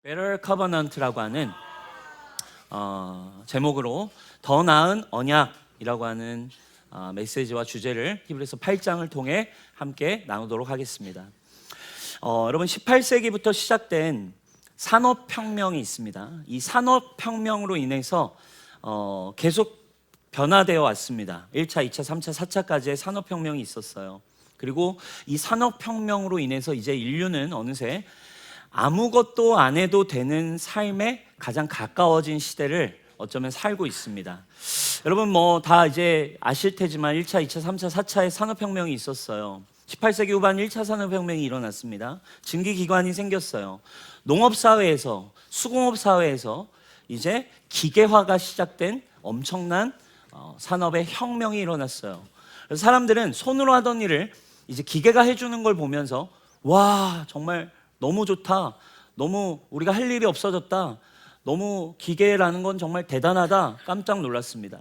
Better Covenant라고 하는 제목으로 더 나은 언약이라고 하는 메시지와 주제를 히브리서 8장을 통해 함께 나누도록 하겠습니다. 여러분 18세기부터 시작된 산업혁명이 있습니다. 이 산업혁명으로 인해서 계속 변화되어 왔습니다. 1차, 2차, 3차, 4차까지의 산업혁명이 있었어요. 그리고 이 산업혁명으로 인해서 이제 인류는 어느새 아무것도 안 해도 되는 삶에 가장 가까워진 시대를 어쩌면 살고 있습니다. 여러분 다 이제 아실 테지만 1차, 2차, 3차, 4차의 산업혁명이 있었어요. 18세기 후반 1차 산업혁명이 일어났습니다. 증기기관이 생겼어요. 농업사회에서, 수공업사회에서 이제 기계화가 시작된 엄청난 산업의 혁명이 일어났어요. 그래서 사람들은 손으로 하던 일을 이제 기계가 해주는 걸 보면서 와, 정말 너무 좋다. 너무 우리가 할 일이 없어졌다. 너무 기계라는 건 정말 대단하다. 깜짝 놀랐습니다.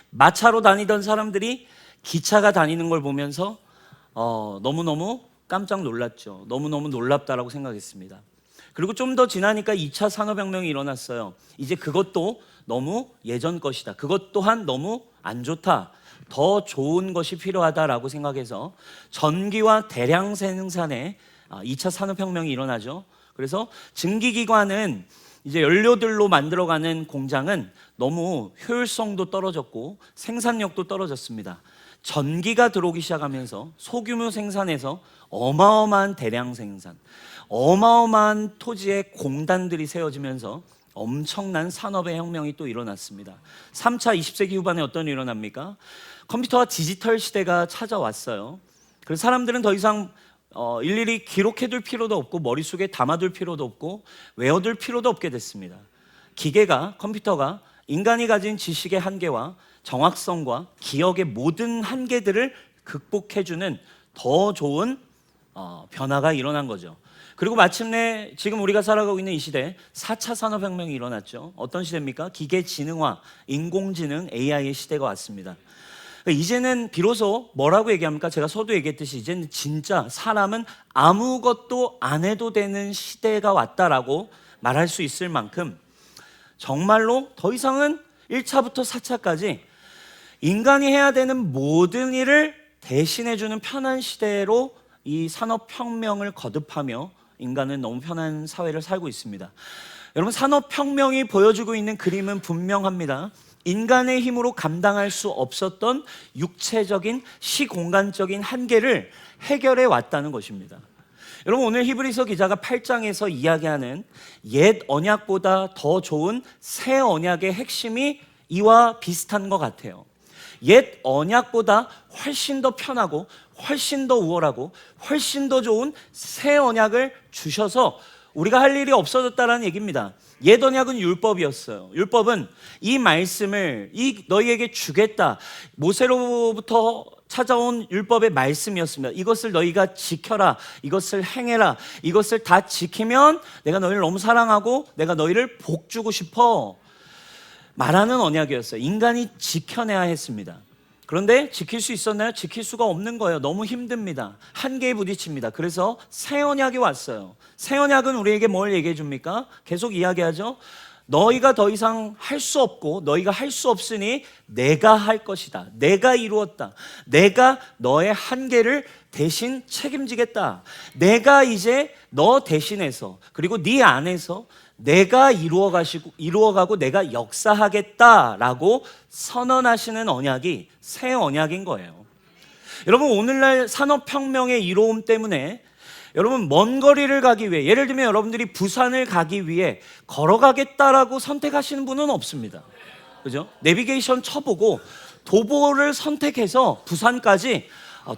마차로 다니던 사람들이 기차가 다니는 걸 보면서 너무너무 깜짝 놀랐죠. 너무너무 놀랍다라고 생각했습니다. 그리고 좀 더 지나니까 2차 산업혁명이 일어났어요. 이제 그것도 너무 예전 것이다. 그것 또한 너무 안 좋다. 더 좋은 것이 필요하다라고 생각해서 전기와 대량 생산에 2차 산업혁명이 일어나죠. 그래서 증기기관은 이제 연료들로 만들어가는 공장은 너무 효율성도 떨어졌고 생산력도 떨어졌습니다. 전기가 들어오기 시작하면서 소규모 생산에서 어마어마한 대량 생산, 어마어마한 토지의 공단들이 세워지면서 엄청난 산업의 혁명이 또 일어났습니다. 3차 20세기 후반에 어떤 일이 일어납니까? 컴퓨터와 디지털 시대가 찾아왔어요. 그래서 사람들은 더 이상 일일이 기록해둘 필요도 없고 머릿속에 담아둘 필요도 없고 외워둘 필요도 없게 됐습니다. 기계가, 컴퓨터가 인간이 가진 지식의 한계와 정확성과 기억의 모든 한계들을 극복해주는 더 좋은 변화가 일어난 거죠. 그리고 마침내 지금 우리가 살아가고 있는 이 시대 4차 산업혁명이 일어났죠. 어떤 시대입니까? 기계지능화, 인공지능, AI의 시대가 왔습니다. 이제는 비로소 뭐라고 얘기합니까? 제가 서두 얘기했듯이 이제는 진짜 사람은 아무것도 안 해도 되는 시대가 왔다라고 말할 수 있을 만큼 정말로 더 이상은 1차부터 4차까지 인간이 해야 되는 모든 일을 대신해주는 편한 시대로 이 산업혁명을 거듭하며 인간은 너무 편한 사회를 살고 있습니다. 여러분 산업혁명이 보여주고 있는 그림은 분명합니다. 인간의 힘으로 감당할 수 없었던 육체적인 시공간적인 한계를 해결해 왔다는 것입니다. 여러분 오늘 히브리서 기자가 8장에서 이야기하는 옛 언약보다 더 좋은 새 언약의 핵심이 이와 비슷한 것 같아요. 옛 언약보다 훨씬 더 편하고 훨씬 더 우월하고 훨씬 더 좋은 새 언약을 주셔서 우리가 할 일이 없어졌다는 얘기입니다. 옛 언약은 율법이었어요. 율법은 이 말씀을 너희에게 주겠다. 모세로부터 찾아온 율법의 말씀이었습니다. 이것을 너희가 지켜라. 이것을 행해라. 이것을 다 지키면 내가 너희를 너무 사랑하고 내가 너희를 복 주고 싶어. 말하는 언약이었어요. 인간이 지켜내야 했습니다. 그런데 지킬 수 있었나요? 지킬 수가 없는 거예요. 너무 힘듭니다. 한계에 부딪힙니다. 그래서 새 언약이 왔어요. 새 언약은 우리에게 뭘 얘기해 줍니까? 계속 이야기하죠. 너희가 더 이상 할 수 없고 너희가 할 수 없으니 내가 할 것이다. 내가 이루었다. 내가 너의 한계를 대신 책임지겠다. 내가 이제 너 대신해서 그리고 네 안에서 내가 이루어가고 내가 역사하겠다라고 선언하시는 언약이 새 언약인 거예요. 여러분 오늘날 산업혁명의 이로움 때문에 여러분 먼 거리를 가기 위해 예를 들면 여러분들이 부산을 가기 위해 걸어가겠다라고 선택하시는 분은 없습니다. 그죠? 내비게이션 쳐보고 도보를 선택해서 부산까지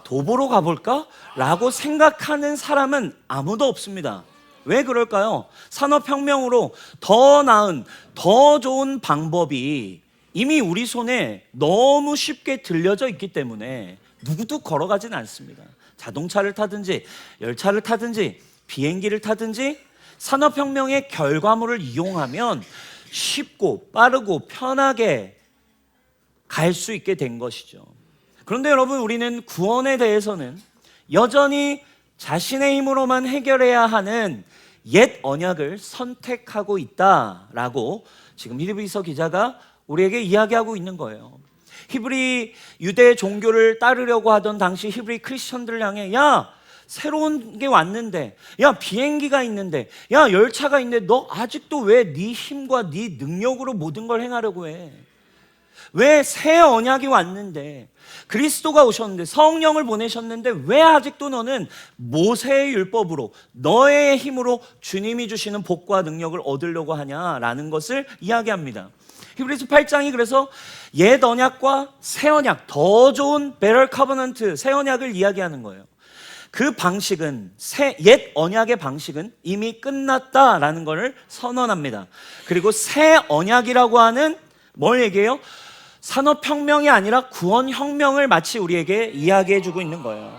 도보로 가볼까? 라고 생각하는 사람은 아무도 없습니다. 왜 그럴까요? 산업혁명으로 더 나은, 더 좋은 방법이 이미 우리 손에 너무 쉽게 들려져 있기 때문에 누구도 걸어가진 않습니다. 자동차를 타든지 열차를 타든지 비행기를 타든지 산업혁명의 결과물을 이용하면 쉽고 빠르고 편하게 갈 수 있게 된 것이죠. 그런데 여러분 우리는 구원에 대해서는 여전히 자신의 힘으로만 해결해야 하는 옛 언약을 선택하고 있다라고 지금 히브리서 기자가 우리에게 이야기하고 있는 거예요. 히브리 유대 종교를 따르려고 하던 당시 히브리 크리스천들을 향해, 야, 새로운 게 왔는데, 야, 비행기가 있는데, 야, 열차가 있는데 너 아직도 왜 네 힘과 네 능력으로 모든 걸 행하려고 해? 왜 새 언약이 왔는데, 그리스도가 오셨는데, 성령을 보내셨는데 왜 아직도 너는 모세의 율법으로 너의 힘으로 주님이 주시는 복과 능력을 얻으려고 하냐라는 것을 이야기합니다. 히브리서 8장이 그래서 옛 언약과 새 언약, 더 좋은 베럴 커버넌트, 새 언약을 이야기하는 거예요. 그 방식은, 옛 언약의 방식은 이미 끝났다라는 것을 선언합니다. 그리고 새 언약이라고 하는 뭘 얘기해요? 산업혁명이 아니라 구원혁명을 마치 우리에게 이야기해주고 있는 거예요.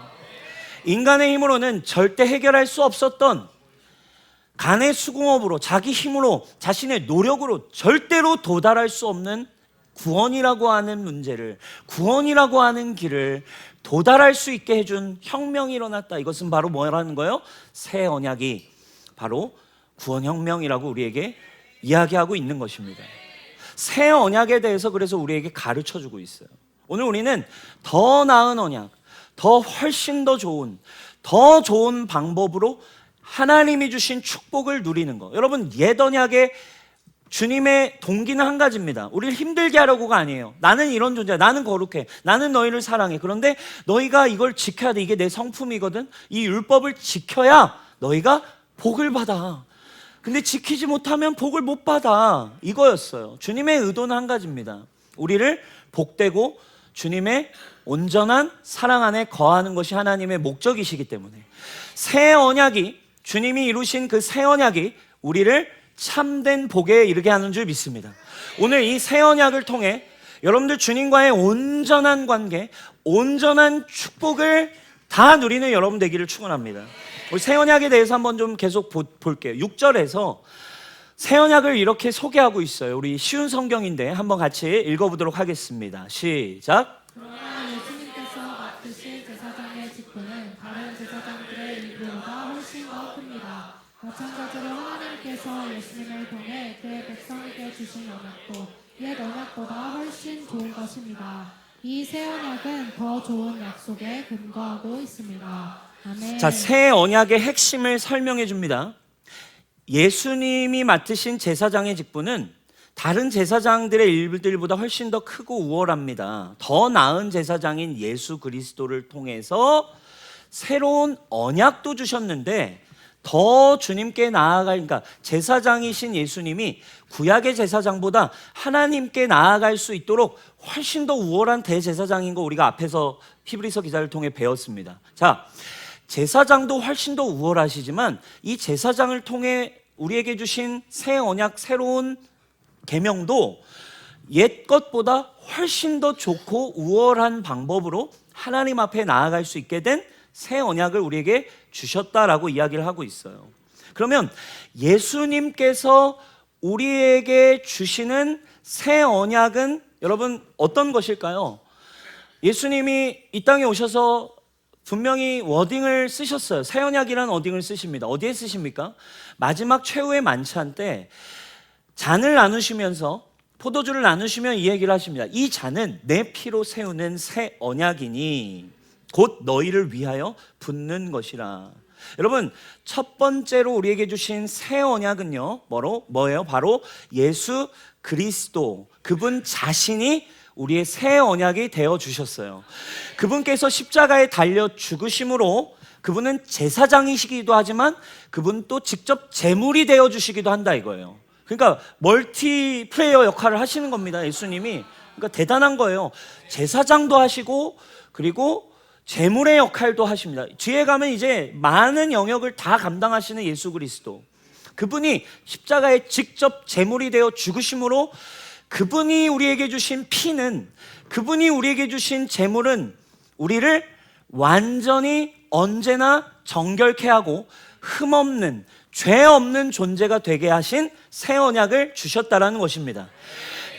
인간의 힘으로는 절대 해결할 수 없었던, 간의 수공업으로, 자기 힘으로, 자신의 노력으로 절대로 도달할 수 없는 구원이라고 하는 문제를, 구원이라고 하는 길을 도달할 수 있게 해준 혁명이 일어났다. 이것은 바로 뭐라는 거예요? 새 언약이 바로 구원혁명이라고 우리에게 이야기하고 있는 것입니다. 새 언약에 대해서 그래서 우리에게 가르쳐주고 있어요. 오늘 우리는 더 나은 언약, 더 훨씬 더 좋은 방법으로 하나님이 주신 축복을 누리는 거. 여러분, 옛 언약의 주님의 동기는 한 가지입니다. 우리를 힘들게 하려고가 아니에요. 나는 이런 존재야. 나는 거룩해. 나는 너희를 사랑해. 그런데 너희가 이걸 지켜야 돼. 이게 내 성품이거든. 이 율법을 지켜야 너희가 복을 받아. 근데 지키지 못하면 복을 못 받아. 이거였어요. 주님의 의도는 한 가지입니다. 우리를 복되고 주님의 온전한 사랑 안에 거하는 것이 하나님의 목적이시기 때문에 새 언약이, 주님이 이루신 그 새 언약이 우리를 참된 복에 이르게 하는 줄 믿습니다. 오늘 이 새 언약을 통해 여러분들 주님과의 온전한 관계, 온전한 축복을 다 누리는 여러분 되기를 축원합니다. 우리 새 언약에 대해서 한번 좀 계속 볼게요. 6절에서 새 언약을 이렇게 소개하고 있어요. 우리 쉬운 성경인데 한번 같이 읽어보도록 하겠습니다. 시작. 그러나 예수님께서 맡으신 제사장의 직분은 다른 제사장들의 일보다 훨씬 더 큽니다. 마찬가지로 하나님께서 예수님을 통해 그의 백성에게 주신 언약도 옛 언약보다 훨씬 좋은 것입니다. 이 새 언약은 더 좋은 약속에 근거하고 있습니다. 아멘. 자, 새 언약의 핵심을 설명해 줍니다. 예수님이 맡으신 제사장의 직분은 다른 제사장들의 일들보다 훨씬 더 크고 우월합니다. 더 나은 제사장인 예수 그리스도를 통해서 새로운 언약도 주셨는데 더 주님께 그러니까 제사장이신 예수님이 구약의 제사장보다 하나님께 나아갈 수 있도록 훨씬 더 우월한 대제사장인 거 우리가 앞에서 히브리서 기자를 통해 배웠습니다. 자, 제사장도 훨씬 더 우월하시지만 이 제사장을 통해 우리에게 주신 새 언약, 새로운 계명도 옛 것보다 훨씬 더 좋고 우월한 방법으로 하나님 앞에 나아갈 수 있게 된 새 언약을 우리에게 주셨다라고 이야기를 하고 있어요. 그러면 예수님께서 우리에게 주시는 새 언약은 여러분 어떤 것일까요? 예수님이 이 땅에 오셔서 분명히 워딩을 쓰셨어요. 새 언약이라는 워딩을 쓰십니다. 어디에 쓰십니까? 마지막 최후의 만찬 때 잔을 나누시면서 포도주를 나누시면 이 얘기를 하십니다. 이 잔은 내 피로 세우는 새 언약이니 곧 너희를 위하여 붓는 것이라. 여러분, 첫 번째로 우리에게 주신 새 언약은요, 뭐예요? 바로 예수 그리스도, 그분 자신이 우리의 새 언약이 되어 주셨어요. 그분께서 십자가에 달려 죽으심으로 그분은 제사장이시기도 하지만 그분 또 직접 제물이 되어 주시기도 한다 이거예요. 그러니까 멀티플레이어 역할을 하시는 겁니다, 예수님이. 그러니까 대단한 거예요. 제사장도 하시고 그리고 제물의 역할도 하십니다. 뒤에 가면 이제 많은 영역을 다 감당하시는 예수 그리스도, 그분이 십자가에 직접 제물이 되어 죽으심으로 그분이 우리에게 주신 피는, 그분이 우리에게 주신 제물은 우리를 완전히 언제나 정결케 하고 흠없는, 죄 없는 존재가 되게 하신 새 언약을 주셨다라는 것입니다.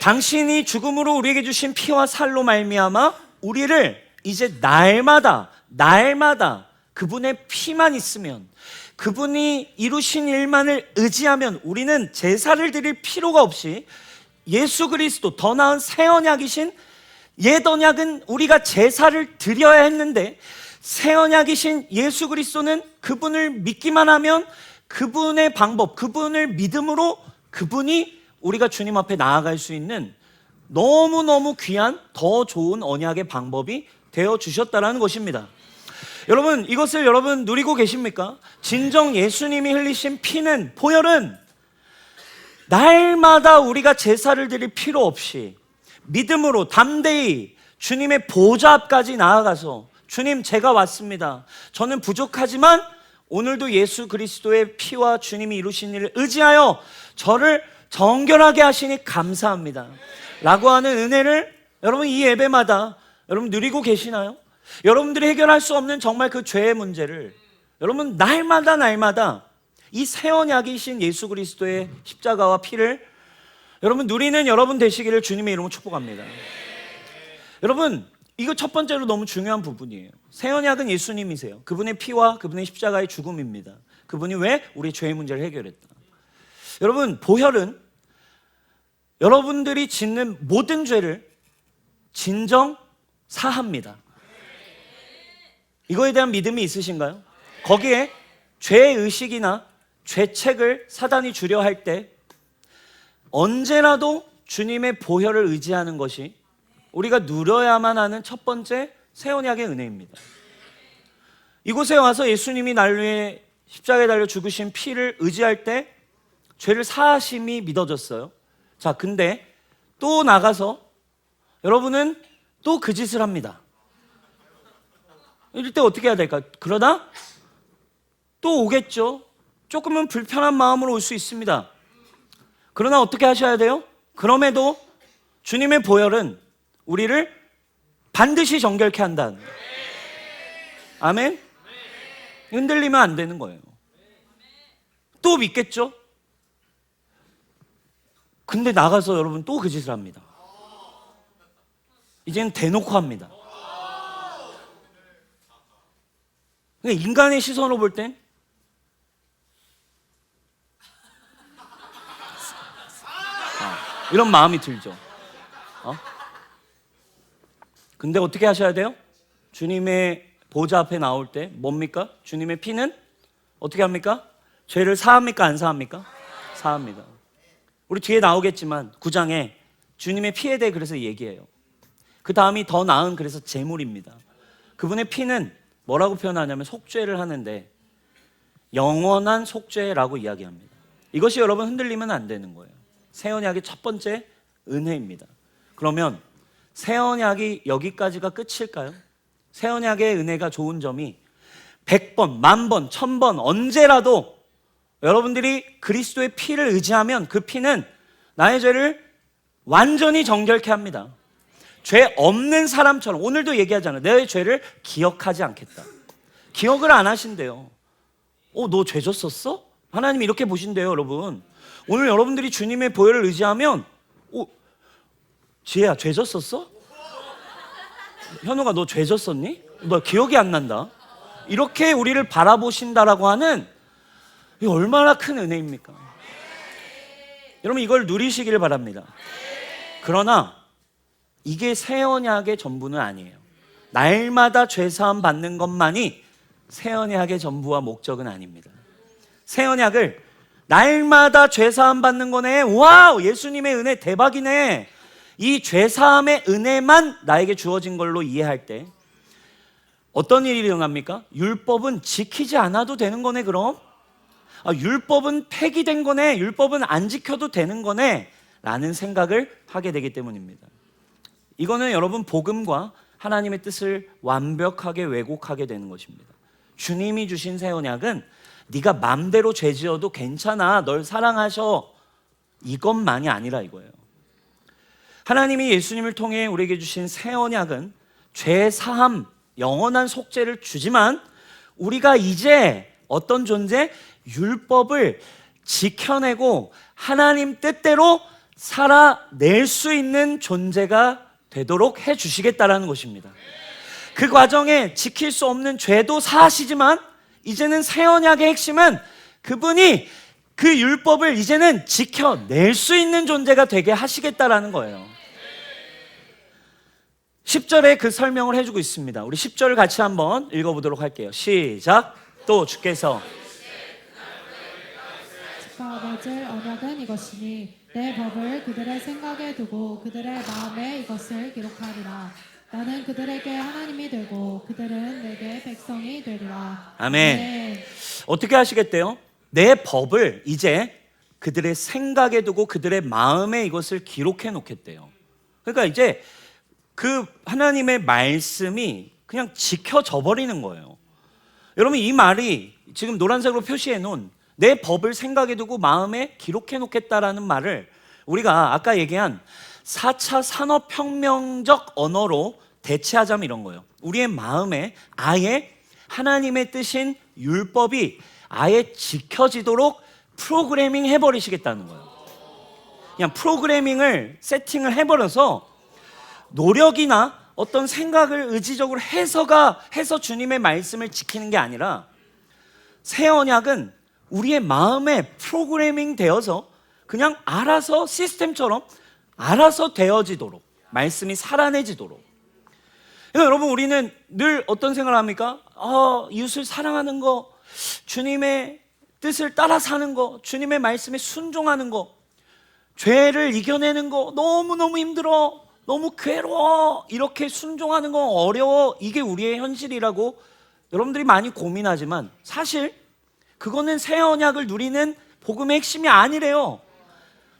당신이 죽음으로 우리에게 주신 피와 살로 말미암아 우리를 이제 날마다 그분의 피만 있으면, 그분이 이루신 일만을 의지하면 우리는 제사를 드릴 필요가 없이 예수 그리스도, 더 나은 새 언약이신, 옛 언약은 우리가 제사를 드려야 했는데 새 언약이신 예수 그리스도는 그분을 믿기만 하면 그분의 방법, 그분을 믿음으로 그분이 우리가 주님 앞에 나아갈 수 있는 너무너무 귀한 더 좋은 언약의 방법이 되어 주셨다라는 것입니다. 여러분, 이것을 여러분 누리고 계십니까? 진정 예수님이 흘리신 피는, 보혈은 날마다 우리가 제사를 드릴 필요 없이 믿음으로 담대히 주님의 보좌 앞까지 나아가서 주님, 제가 왔습니다. 저는 부족하지만 오늘도 예수 그리스도의 피와 주님이 이루신 일을 의지하여 저를 정결하게 하시니 감사합니다 라고 하는 은혜를 여러분 이 예배마다 여러분 누리고 계시나요? 여러분들이 해결할 수 없는 정말 그 죄의 문제를 여러분 날마다 이 새 언약이신 예수 그리스도의 십자가와 피를 여러분 누리는 여러분 되시기를 주님의 이름으로 축복합니다. 여러분, 이거 첫 번째로 너무 중요한 부분이에요. 새 언약은 예수님이세요. 그분의 피와 그분의 십자가의 죽음입니다. 그분이 왜 우리 죄의 문제를 해결했다. 여러분, 보혈은 여러분들이 짓는 모든 죄를 진정 사합니다. 이거에 대한 믿음이 있으신가요? 거기에 죄의식이나 죄책을 사단이 주려 할 때 언제라도 주님의 보혈을 의지하는 것이 우리가 누려야만 하는 첫 번째 새 언약의 은혜입니다. 이곳에 와서 예수님이 날 위해 십자가에 달려 죽으신 피를 의지할 때 죄를 사하심이 믿어졌어요. 자, 근데 또 나가서 여러분은 또 그 짓을 합니다. 이럴 때 어떻게 해야 될까? 그러다 또 오겠죠. 조금은 불편한 마음으로 올 수 있습니다. 그러나 어떻게 하셔야 돼요? 그럼에도 주님의 보혈은 우리를 반드시 정결케 한다는 거예요. 아멘? 흔들리면 안 되는 거예요. 또 믿겠죠? 근데 나가서 여러분 또 그 짓을 합니다. 이제는 대놓고 합니다. 그러니까 인간의 시선으로 볼 땐 이런 마음이 들죠. 근데 어떻게 하셔야 돼요? 주님의 보좌 앞에 나올 때 뭡니까? 주님의 피는 어떻게 합니까? 죄를 사합니까? 안 사합니까? 사합니다. 우리 뒤에 나오겠지만 9장에 주님의 피에 대해 그래서 얘기해요. 그 다음이 더 나은 그래서 제물입니다. 그분의 피는 뭐라고 표현하냐면 속죄를 하는데 영원한 속죄라고 이야기합니다. 이것이 여러분 흔들리면 안 되는 거예요. 새 언약의 첫 번째 은혜입니다. 그러면 새 언약이 여기까지가 끝일까요? 새 언약의 은혜가 좋은 점이 100번, 10,000번, 1000번 언제라도 여러분들이 그리스도의 피를 의지하면 그 피는 나의 죄를 완전히 정결케 합니다. 죄 없는 사람처럼 오늘도 얘기하잖아요. 내 죄를 기억하지 않겠다. 기억을 안 하신대요. 너 죄 졌었어? 하나님이 이렇게 보신대요, 여러분. 오늘 여러분들이 주님의 보혈을 의지하면 지혜야, 죄 졌었어? 현우가 너 죄 졌었니? 너 기억이 안 난다. 이렇게 우리를 바라보신다라고 하는 이 얼마나 큰 은혜입니까? 여러분 이걸 누리시기를 바랍니다. 그러나 이게 새 언약의 전부는 아니에요. 날마다 죄사함 받는 것만이 새 언약의 전부와 목적은 아닙니다. 새 언약을 날마다 죄사함 받는 거네. 와우, 예수님의 은혜 대박이네. 이 죄사함의 은혜만 나에게 주어진 걸로 이해할 때 어떤 일이 일어납니까? 율법은 지키지 않아도 되는 거네. 그럼 율법은 폐기된 거네. 율법은 안 지켜도 되는 거네 라는 생각을 하게 되기 때문입니다. 이거는 여러분 복음과 하나님의 뜻을 완벽하게 왜곡하게 되는 것입니다. 주님이 주신 새 언약은 네가 맘대로 죄 지어도 괜찮아, 널 사랑하셔, 이것만이 아니라 이거예요. 하나님이 예수님을 통해 우리에게 주신 새 언약은 죄 사함, 영원한 속죄를 주지만 우리가 이제 어떤 존재? 율법을 지켜내고 하나님 뜻대로 살아낼 수 있는 존재가 되도록 해주시겠다라는 것입니다. 그 과정에 지킬 수 없는 죄도 사하시지만 이제는 새 언약의 핵심은 그분이 그 율법을 이제는 지켜낼 수 있는 존재가 되게 하시겠다라는 거예요. 10절에 그 설명을 해주고 있습니다. 우리 10절을 같이 한번 읽어보도록 할게요. 시작. 또 주께서 주가 맺을 언약은 이것이니 내 법을 그들의 생각에 두고 그들의 마음에 이것을 기록하리라. 나는 그들에게 하나님이 되고 그들은 내게 백성이 되리라. 아멘. 아멘. 어떻게 하시겠대요? 내 법을 이제 그들의 생각에 두고 그들의 마음에 이것을 기록해 놓겠대요. 그러니까 이제 그 하나님의 말씀이 그냥 지켜져 버리는 거예요. 여러분, 이 말이 지금 노란색으로 표시해 놓은 내 법을 생각에 두고 마음에 기록해 놓겠다라는 말을 우리가 아까 얘기한 4차 산업혁명적 언어로 대체하자면 이런 거예요. 우리의 마음에 아예 하나님의 뜻인 율법이 아예 지켜지도록 프로그래밍 해버리시겠다는 거예요. 그냥 프로그래밍을 세팅을 해버려서 노력이나 어떤 생각을 의지적으로 해서 주님의 말씀을 지키는 게 아니라 새 언약은 우리의 마음에 프로그래밍 되어서 그냥 알아서 시스템처럼 알아서 되어지도록 말씀이 살아내지도록. 그러니까 여러분, 우리는 늘 어떤 생각을 합니까? 이웃을 사랑하는 거, 주님의 뜻을 따라 사는 거, 주님의 말씀에 순종하는 거, 죄를 이겨내는 거 너무너무 힘들어, 너무 괴로워, 이렇게 순종하는 거 어려워, 이게 우리의 현실이라고 여러분들이 많이 고민하지만 사실 그거는 새 언약을 누리는 복음의 핵심이 아니래요.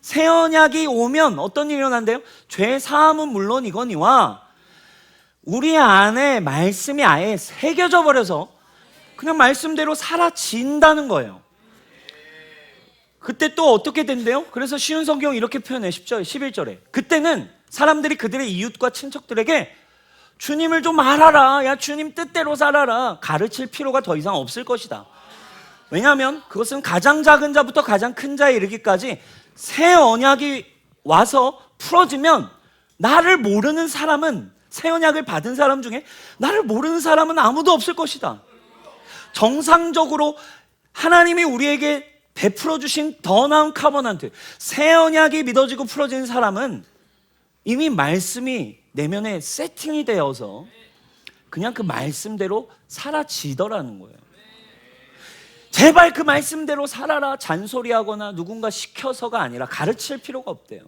새 언약이 오면 어떤 일이 일어난대요? 죄 사함은 물론이거니와 우리 안에 말씀이 아예 새겨져 버려서 그냥 말씀대로 사라진다는 거예요. 그때 또 어떻게 된대요? 그래서 쉬운 성경 이렇게 표현해. 10절, 11절에 그때는 사람들이 그들의 이웃과 친척들에게 주님을 좀 알아라, 야 주님 뜻대로 살아라, 가르칠 필요가 더 이상 없을 것이다. 왜냐하면 그것은 가장 작은 자부터 가장 큰 자에 이르기까지 새 언약이 와서 풀어지면 나를 모르는 사람은, 새 언약을 받은 사람 중에 나를 모르는 사람은 아무도 없을 것이다. 정상적으로 하나님이 우리에게 베풀어 주신 더 나은 카버넌트, 새 언약이 믿어지고 풀어지는 사람은 이미 말씀이 내면에 세팅이 되어서 그냥 그 말씀대로 사라지더라는 거예요. 제발 그 말씀대로 살아라 잔소리하거나 누군가 시켜서가 아니라 가르칠 필요가 없대요.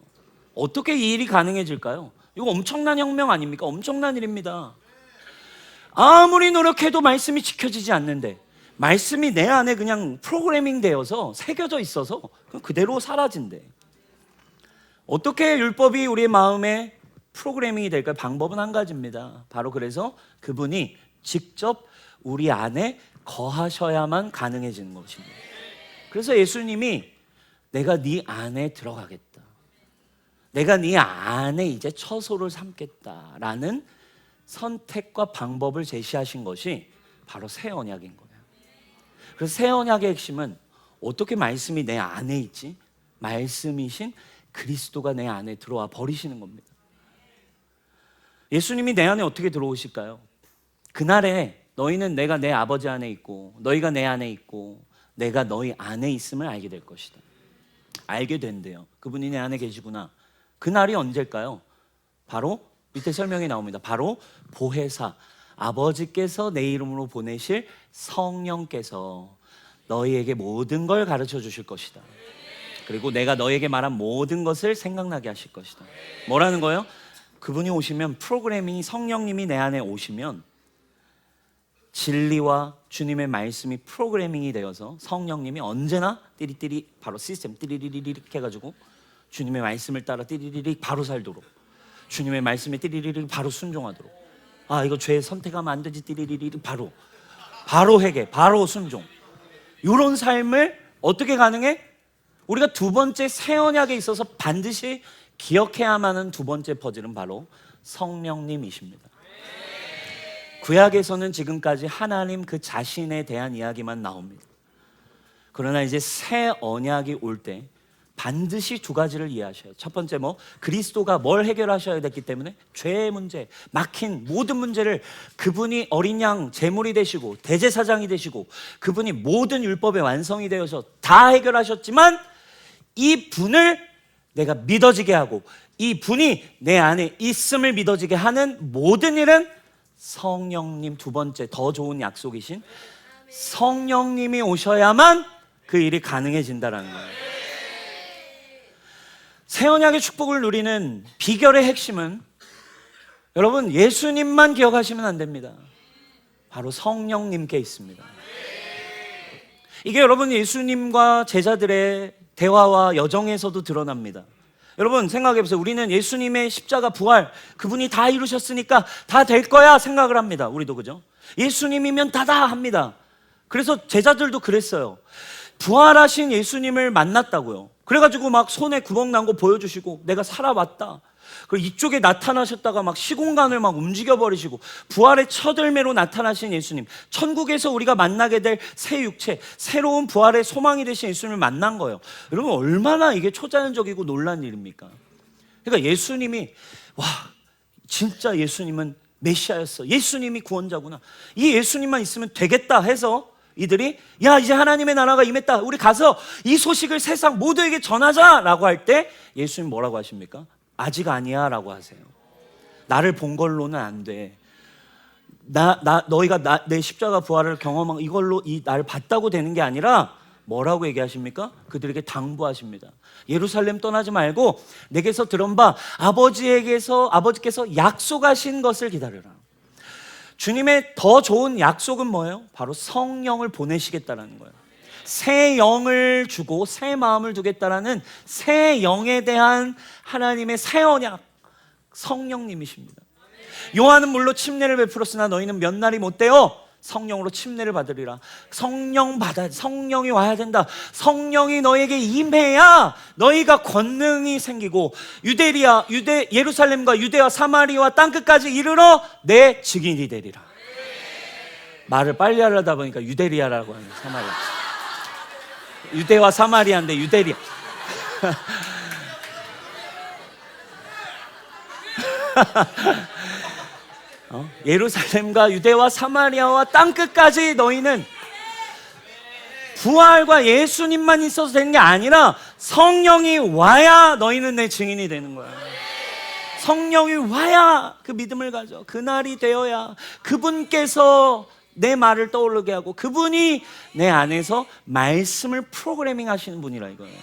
어떻게 이 일이 가능해질까요? 이거 엄청난 혁명 아닙니까? 엄청난 일입니다. 아무리 노력해도 말씀이 지켜지지 않는데 말씀이 내 안에 그냥 프로그래밍 되어서 새겨져 있어서 그대로 사라진대. 어떻게 율법이 우리의 마음에 프로그래밍이 될까요? 방법은 한 가지입니다. 바로 그래서 그분이 직접 우리 안에 거하셔야만 가능해지는 것입니다. 그래서 예수님이 내가 네 안에 들어가겠다, 내가 네 안에 이제 처소를 삼겠다라는 선택과 방법을 제시하신 것이 바로 새 언약인 거예요. 그래서 새 언약의 핵심은 어떻게 말씀이 내 안에 있지? 말씀이신 그리스도가 내 안에 들어와 버리시는 겁니다. 예수님이 내 안에 어떻게 들어오실까요? 그날에 너희는 내가 내 아버지 안에 있고 너희가 내 안에 있고 내가 너희 안에 있음을 알게 될 것이다. 알게 된대요. 그분이 내 안에 계시구나. 그날이 언제일까요? 바로 밑에 설명이 나옵니다. 바로 보혜사, 아버지께서 내 이름으로 보내실 성령께서 너희에게 모든 걸 가르쳐 주실 것이다. 그리고 내가 너희에게 말한 모든 것을 생각나게 하실 것이다. 뭐라는 거예요? 그분이 오시면, 프로그래밍이, 성령님이 내 안에 오시면 진리와 주님의 말씀이 프로그래밍이 되어서 성령님이 언제나 띠리띠리 바로 시스템 띠리리리리 해가지고 주님의 말씀을 따라 띠리리리 바로 살도록, 주님의 말씀에 띠리리리 바로 순종하도록, 이거 죄 선택하면 안 되지 띠리리리 바로 회개, 바로 순종, 이런 삶을 어떻게 가능해? 우리가 두 번째 새 언약에 있어서 반드시 기억해야만 하는 두 번째 퍼즐은 바로 성령님이십니다. 구약에서는 지금까지 하나님 그 자신에 대한 이야기만 나옵니다. 그러나 이제 새 언약이 올 때 반드시 두 가지를 이해하셔야 해요. 첫 번째 그리스도가 뭘 해결하셔야 됐기 때문에 죄의 문제, 막힌 모든 문제를 그분이 어린 양 제물이 되시고 대제사장이 되시고 그분이 모든 율법의 완성이 되어서 다 해결하셨지만 이 분을 내가 믿어지게 하고 이 분이 내 안에 있음을 믿어지게 하는 모든 일은 성령님, 두 번째 더 좋은 약속이신 성령님이 오셔야만 그 일이 가능해진다라는 거예요. 새 언약의 축복을 누리는 비결의 핵심은 여러분 예수님만 기억하시면 안 됩니다. 바로 성령님께 있습니다. 이게 여러분 예수님과 제자들의 대화와 여정에서도 드러납니다. 여러분 생각해보세요. 우리는 예수님의 십자가 부활 그분이 다 이루셨으니까 다 될 거야 생각을 합니다. 우리도 그죠? 예수님이면 다다 합니다. 그래서 제자들도 그랬어요. 부활하신 예수님을 만났다고요. 그래가지고 막 손에 구멍 난 거 보여주시고 내가 살아왔다. 그리고 이쪽에 나타나셨다가 막 시공간을 막 움직여버리시고 부활의 첫 열매로 나타나신 예수님, 천국에서 우리가 만나게 될 새 육체, 새로운 부활의 소망이 되신 예수님을 만난 거예요. 여러분 얼마나 이게 초자연적이고 놀란 일입니까? 그러니까 예수님이 와 진짜 예수님은 메시아였어. 예수님이 구원자구나. 이 예수님만 있으면 되겠다 해서 이들이 야 이제 하나님의 나라가 임했다. 우리 가서 이 소식을 세상 모두에게 전하자라고 할 때 예수님 뭐라고 하십니까? 아직 아니야 라고 하세요. 나를 본 걸로는 안 돼. 너희가 내 십자가 부활을 경험한 이걸로 나를 봤다고 되는 게 아니라 뭐라고 얘기하십니까? 그들에게 당부하십니다. 예루살렘 떠나지 말고 내게서 들은 바 아버지께서 약속하신 것을 기다려라. 주님의 더 좋은 약속은 뭐예요? 바로 성령을 보내시겠다라는 거예요. 새 영을 주고 새 마음을 두겠다라는 새 영에 대한 하나님의 새 언약 성령님이십니다. 요한은 물로 침례를 베풀었으나 너희는 몇 날이 못 되어 성령으로 침례를 받으리라. 성령이 와야 된다. 성령이 너에게 임해야 너희가 권능이 생기고 예루살렘과 유대와 사마리아와 땅끝까지 이르러 내 증인이 되리라. 말을 빨리 하려다 보니까 유대리아라고 하는 사마리아. 유대와 사마리아인데 유대리아. 예루살렘과 유대와 사마리아와 땅끝까지 너희는 부활과 예수님만 있어서 되는 게 아니라 성령이 와야 너희는 내 증인이 되는 거야. 성령이 와야 그 믿음을 가져. 그날이 되어야 그분께서 내 말을 떠오르게 하고 그분이 내 안에서 말씀을 프로그래밍 하시는 분이라 이거예요.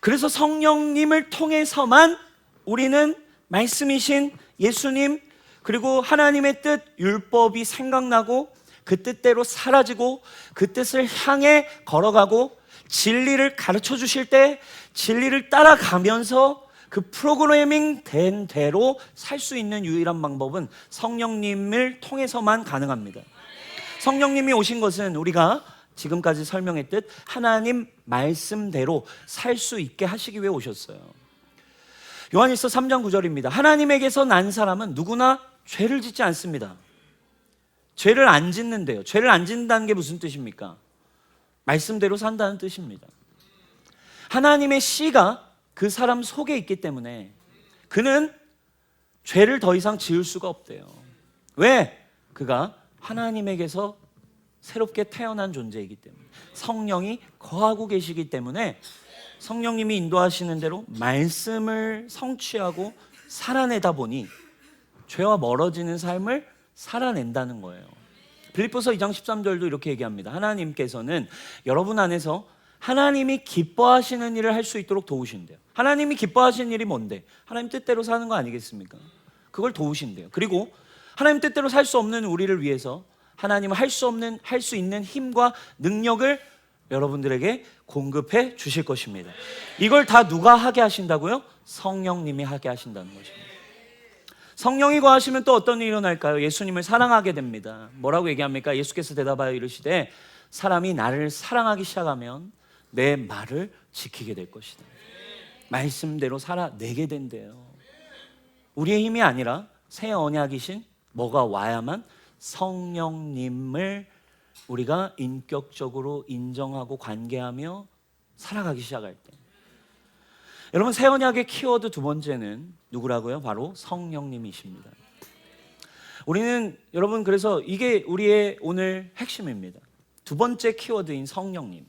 그래서 성령님을 통해서만 우리는 말씀이신 예수님 그리고 하나님의 뜻 율법이 생각나고 그 뜻대로 사라지고 그 뜻을 향해 걸어가고 진리를 가르쳐 주실 때 진리를 따라가면서 그 프로그래밍 된 대로 살 수 있는 유일한 방법은 성령님을 통해서만 가능합니다. 성령님이 오신 것은 우리가 지금까지 설명했듯 하나님 말씀대로 살 수 있게 하시기 위해 오셨어요. 요한일서 3장 9절입니다. 하나님에게서 난 사람은 누구나 죄를 짓지 않습니다. 죄를 안 짓는데요. 죄를 안 짓는다는 게 무슨 뜻입니까? 말씀대로 산다는 뜻입니다. 하나님의 씨가 그 사람 속에 있기 때문에 그는 죄를 더 이상 지을 수가 없대요. 왜? 그가 하나님에게서 새롭게 태어난 존재이기 때문에 성령이 거하고 계시기 때문에 성령님이 인도하시는 대로 말씀을 성취하고 살아내다 보니 죄와 멀어지는 삶을 살아낸다는 거예요. 빌립보서 2장 13절도 이렇게 얘기합니다. 하나님께서는 여러분 안에서 하나님이 기뻐하시는 일을 할 수 있도록 도우신대요. 하나님이 기뻐하시는 일이 뭔데? 하나님 뜻대로 사는 거 아니겠습니까? 그걸 도우신대요. 그리고 하나님 뜻대로 살 수 없는 우리를 위해서 하나님은 할 수 있는 힘과 능력을 여러분들에게 공급해 주실 것입니다. 이걸 다 누가 하게 하신다고요? 성령님이 하게 하신다는 것입니다. 성령이 거하시면 또 어떤 일이 일어날까요? 예수님을 사랑하게 됩니다. 뭐라고 얘기합니까? 예수께서 대답하여 이르시되 사람이 나를 사랑하기 시작하면 내 말을 지키게 될 것이다. 말씀대로 살아내게 된대요. 우리의 힘이 아니라 새 언약이신 뭐가 와야만 성령님을 우리가 인격적으로 인정하고 관계하며 살아가기 시작할 때. 여러분, 새 언약의 키워드 두 번째는 누구라고요? 바로 성령님이십니다. 우리는 여러분, 그래서 이게 우리의 오늘 핵심입니다. 두 번째 키워드인 성령님.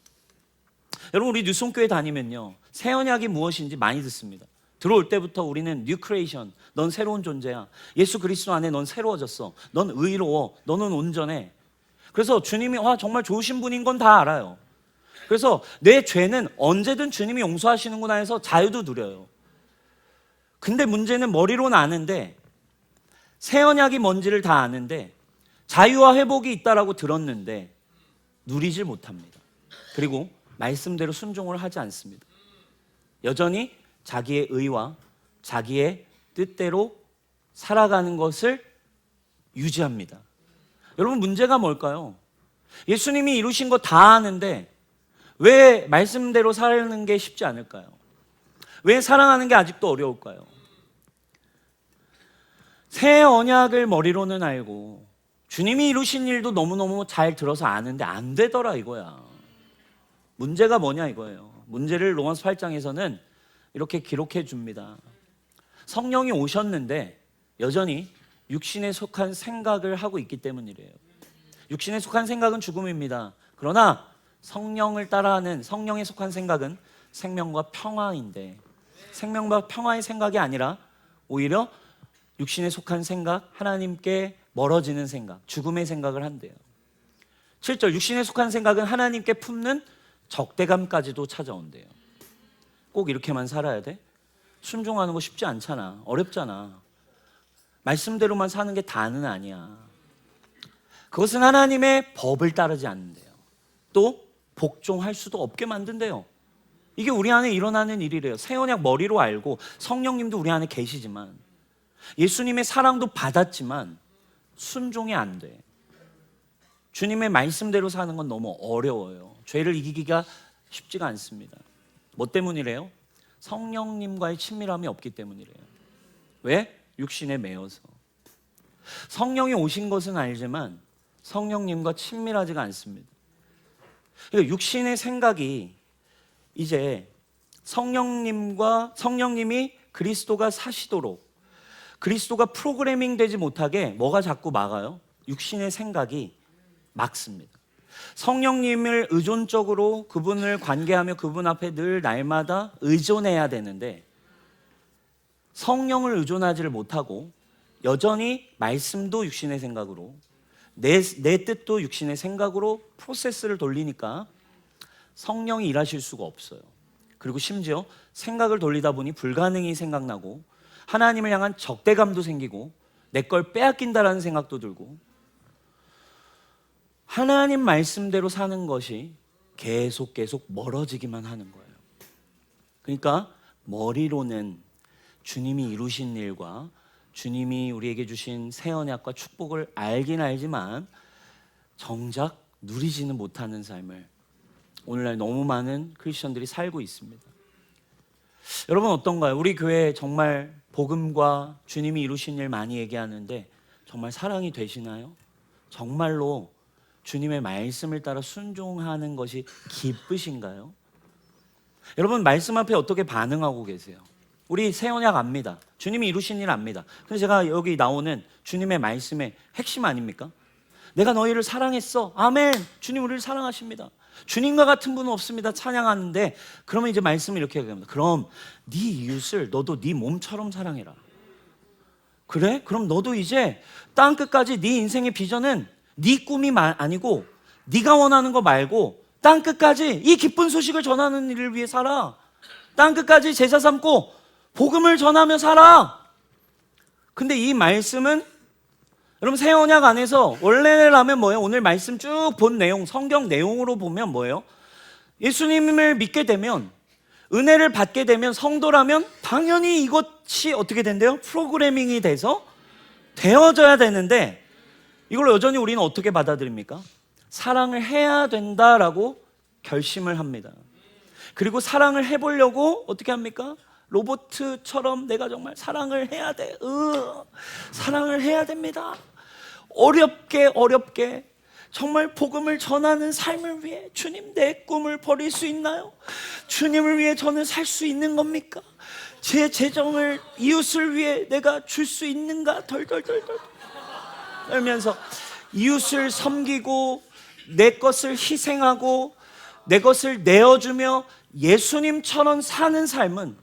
여러분, 우리 뉴송교회 다니면요, 새 언약이 무엇인지 많이 듣습니다. 들어올 때부터 우리는 뉴 크리에이션, 넌 새로운 존재야. 예수 그리스도 안에 넌 새로워졌어. 넌 의로워. 너는 온전해. 그래서 주님이 정말 좋으신 분인 건 다 알아요. 그래서 내 죄는 언제든 주님이 용서하시는구나 해서 자유도 누려요. 근데 문제는 머리로는 아는데, 새 언약이 뭔지를 다 아는데 자유와 회복이 있다라고 들었는데 누리질 못합니다. 그리고 말씀대로 순종을 하지 않습니다. 여전히 자기의 의와 자기의 뜻대로 살아가는 것을 유지합니다. 여러분, 문제가 뭘까요? 예수님이 이루신 거 다 아는데 왜 말씀대로 사는 게 쉽지 않을까요? 왜 사랑하는 게 아직도 어려울까요? 새 언약을 머리로는 알고 주님이 이루신 일도 너무너무 잘 들어서 아는데 안 되더라 이거야. 문제가 뭐냐 이거예요. 문제를 로마서 8장에서는 이렇게 기록해 줍니다. 성령이 오셨는데 여전히 육신에 속한 생각을 하고 있기 때문이래요. 육신에 속한 생각은 죽음입니다. 그러나 성령을 따라하는 성령에 속한 생각은 생명과 평화인데, 생명과 평화의 생각이 아니라 오히려 육신에 속한 생각, 하나님께 멀어지는 생각, 죽음의 생각을 한대요. 7절, 육신에 속한 생각은 하나님께 품는 적대감까지도 찾아온대요. 꼭 이렇게만 살아야 돼? 순종하는 거 쉽지 않잖아. 어렵잖아. 말씀대로만 사는 게 다는 아니야. 그것은 하나님의 법을 따르지 않는데요. 또 복종할 수도 없게 만든대요. 이게 우리 안에 일어나는 일이래요. 새 언약 머리로 알고 성령님도 우리 안에 계시지만, 예수님의 사랑도 받았지만 순종이 안 돼. 주님의 말씀대로 사는 건 너무 어려워요. 죄를 이기기가 쉽지가 않습니다. 뭐 때문이래요? 성령님과의 친밀함이 없기 때문이래요. 왜? 육신에 매여서. 성령이 오신 것은 알지만 성령님과 친밀하지가 않습니다. 그러니까 육신의 생각이 이제 성령님이 그리스도가 사시도록, 그리스도가 프로그래밍 되지 못하게 뭐가 자꾸 막아요? 육신의 생각이 막습니다. 성령님을 의존적으로 그분을 관계하며 그분 앞에 늘 날마다 의존해야 되는데, 성령을 의존하지를 못하고 여전히 말씀도 육신의 생각으로, 내 뜻도 육신의 생각으로 프로세스를 돌리니까 성령이 일하실 수가 없어요. 그리고 심지어 생각을 돌리다 보니 불가능이 생각나고 하나님을 향한 적대감도 생기고 내 걸 빼앗긴다라는 생각도 들고, 하나님 말씀대로 사는 것이 계속 멀어지기만 하는 거예요. 그러니까 머리로는 주님이 이루신 일과 주님이 우리에게 주신 새 언약과 축복을 알긴 알지만 정작 누리지는 못하는 삶을 오늘날 너무 많은 크리스천들이 살고 있습니다. 여러분, 어떤가요? 우리 교회 정말 복음과 주님이 이루신 일 많이 얘기하는데 정말 사랑이 되시나요? 정말로 주님의 말씀을 따라 순종하는 것이 기쁘신가요? 여러분, 말씀 앞에 어떻게 반응하고 계세요? 우리 새 언약 압니다. 주님이 이루신 일 압니다. 그래서 제가 여기 나오는 주님의 말씀의 핵심 아닙니까? 내가 너희를 사랑했어. 아멘. 주님 우리를 사랑하십니다. 주님과 같은 분은 없습니다. 찬양하는데, 그러면 이제 말씀을 이렇게 얘기합니다. 그럼 네 이웃을 너도 네 몸처럼 사랑해라. 그래? 그럼 너도 이제 땅 끝까지 네 인생의 비전은 네 꿈이 아니고 네가 원하는 거 말고 땅 끝까지 이 기쁜 소식을 전하는 일을 위해 살아. 땅 끝까지 제사 삼고 복음을 전하며 살아. 근데 이 말씀은 여러분, 새 언약 안에서 원래라면 뭐예요? 오늘 말씀 쭉 본 내용, 성경 내용으로 보면 뭐예요? 예수님을 믿게 되면, 은혜를 받게 되면, 성도라면 당연히 이것이 어떻게 된대요? 프로그래밍이 돼서 되어져야 되는데, 이걸 여전히 우리는 어떻게 받아들입니까? 사랑을 해야 된다라고 결심을 합니다. 그리고 사랑을 해보려고 어떻게 합니까? 로봇처럼 내가 정말 사랑을 해야 돼. 사랑을 해야 됩니다. 어렵게 정말 복음을 전하는 삶을 위해 주님 내 꿈을 버릴 수 있나요? 주님을 위해 저는 살 수 있는 겁니까? 제 재정을 이웃을 위해 내가 줄 수 있는가? 덜덜덜덜 떨면서 이웃을 섬기고 내 것을 희생하고 내 것을 내어주며 예수님처럼 사는 삶은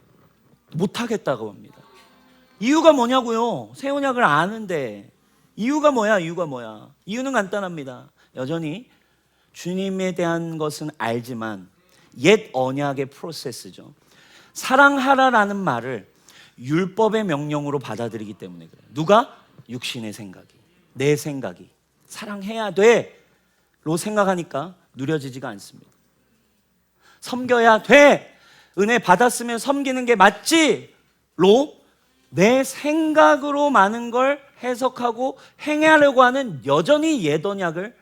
못하겠다고 합니다. 이유가 뭐냐고요? 새 언약을 아는데 이유가 뭐야? 이유는 간단합니다. 여전히 주님에 대한 것은 알지만 옛 언약의 프로세스죠. 사랑하라라는 말을 율법의 명령으로 받아들이기 때문에 그래요. 누가? 육신의 생각이, 내 생각이 사랑해야 돼로 생각하니까 누려지지가 않습니다. 섬겨야 돼, 은혜 받았으면 섬기는 게 맞지로 내 생각으로 많은 걸 해석하고 행하려고 하는 여전히 옛 언약을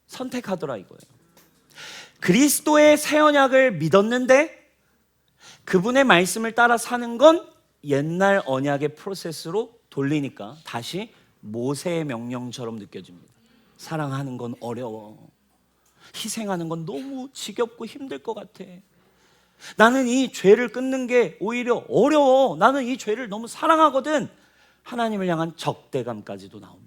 선택하더라 이거예요. 그리스도의 새 언약을 믿었는데 그분의 말씀을 따라 사는 건 옛날 언약의 프로세스로 돌리니까 다시 모세의 명령처럼 느껴집니다. 사랑하는 건 어려워. 희생하는 건 너무 지겹고 힘들 것 같아. 나는 이 죄를 끊는 게 오히려 어려워. 나는 이 죄를 너무 사랑하거든. 하나님을 향한 적대감까지도 나옵니다.